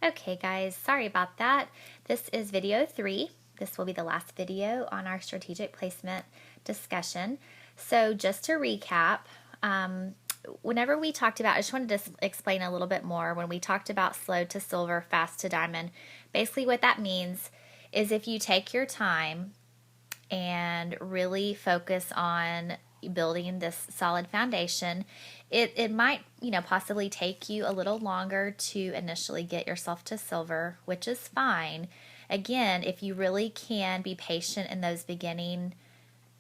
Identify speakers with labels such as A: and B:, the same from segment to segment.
A: Okay guys, sorry about that. This is video 3. This will be the last video on our strategic placement discussion. So just to recap, whenever we talked about, I just wanted to explain a little bit more. When we talked about slow to silver, fast to diamond, basically what that means is if you take your time and really focus on building this solid foundation, it might, possibly take you a little longer to initially get yourself to silver, which is fine. Again, if you really can be patient in those beginning,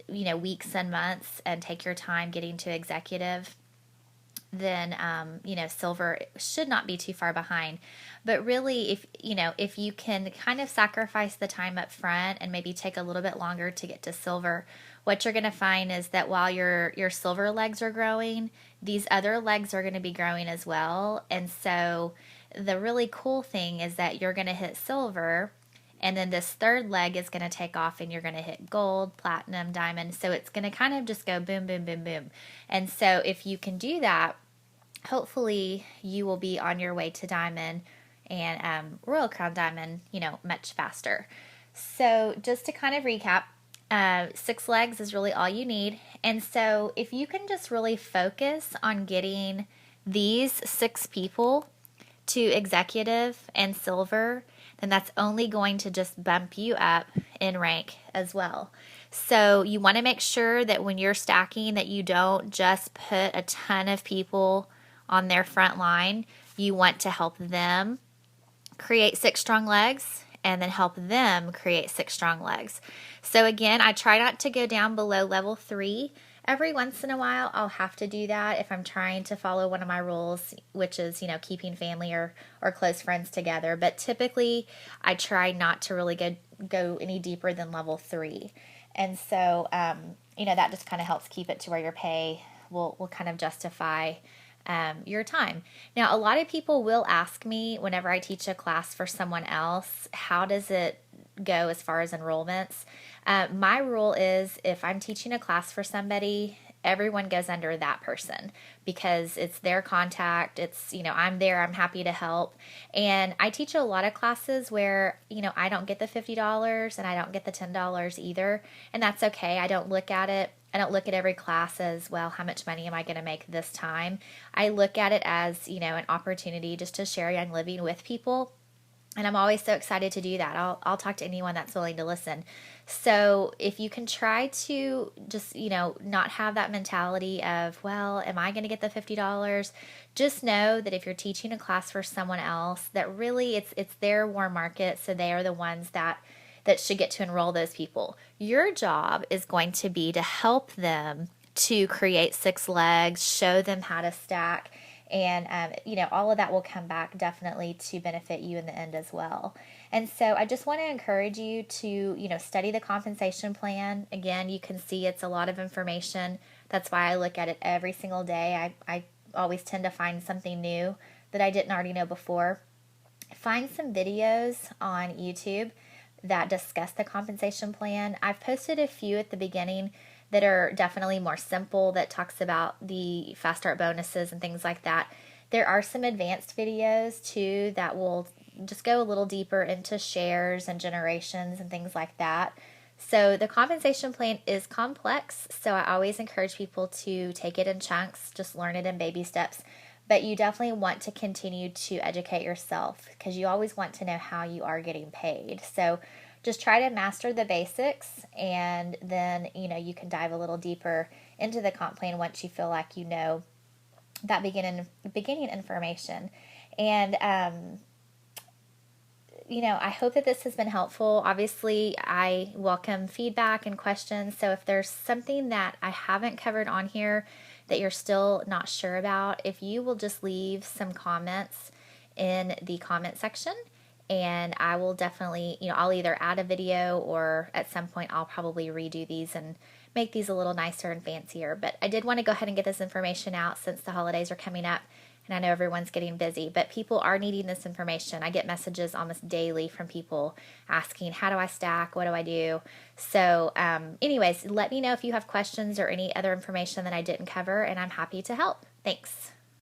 A: weeks and months and take your time getting to executive, then silver should not be too far behind. But really, if you can kind of sacrifice the time up front and maybe take a little bit longer to get to silver, what you're going to find is that while your silver legs are growing, these other legs are going to be growing as well. And so the really cool thing is that you're going to hit silver, and then this third leg is going to take off and you're going to hit gold, platinum, diamond. So it's going to kind of just go boom, boom, boom, boom. And so if you can do that, hopefully you will be on your way to diamond and Royal Crown diamond, much faster. So just to kind of recap, 6 legs is really all you need. And so if you can just really focus on getting these 6 people to executive and silver, then that's only going to just bump you up in rank as well. So you want to make sure that when you're stacking that you don't just put a ton of people on their front line. You want to help them create 6 strong legs and then help them create 6 strong legs. So again, I try not to go down below level 3. Every once in a while, I'll have to do that if I'm trying to follow one of my rules, which is, keeping family or close friends together. But typically, I try not to really go any deeper than level 3. And so, that just kind of helps keep it to where your pay will kind of justify your time. Now, a lot of people will ask me whenever I teach a class for someone else, how does it go as far as enrollments? My rule is if I'm teaching a class for somebody, everyone goes under that person because it's their contact. It's, I'm there, I'm happy to help. And I teach a lot of classes where, I don't get the $50 and I don't get the $10 either. And that's okay. I don't look at it. I don't look at every class as, well, how much money am I going to make this time? I look at it as, an opportunity just to share Young Living with people. And I'm always so excited to do that. I'll talk to anyone that's willing to listen. So if you can try to just, not have that mentality of, well, am I going to get the $50? Just know that if you're teaching a class for someone else, that really it's their warm market. So they are the ones that should get to enroll those people. Your job is going to be to help them to create 6 legs, show them how to stack, and, all of that will come back definitely to benefit you in the end as well. And so I just want to encourage you to, study the compensation plan. Again, you can see it's a lot of information. That's why I look at it every single day. I always tend to find something new that I didn't already know before. Find some videos on YouTube that discuss the compensation plan. I've posted a few at the beginning that are definitely more simple, that talks about the fast start bonuses and things like that. There are some advanced videos too that will just go a little deeper into shares and generations and things like that. So the compensation plan is complex, so I always encourage people to take it in chunks, just learn it in baby steps. But you definitely want to continue to educate yourself because you always want to know how you are getting paid. So just try to master the basics, and then, you can dive a little deeper into the comp plan once you feel like you know that beginning information. And, I hope that this has been helpful. Obviously, I welcome feedback and questions. So if there's something that I haven't covered on here that you're still not sure about, if you will just leave some comments in the comment section, and I will definitely, I'll either add a video or at some point I'll probably redo these and make these a little nicer and fancier. But I did want to go ahead and get this information out since the holidays are coming up. And I know everyone's getting busy, but people are needing this information. I get messages almost daily from people asking, how do I stack? What do I do? So anyways, let me know if you have questions or any other information that I didn't cover, and I'm happy to help. Thanks.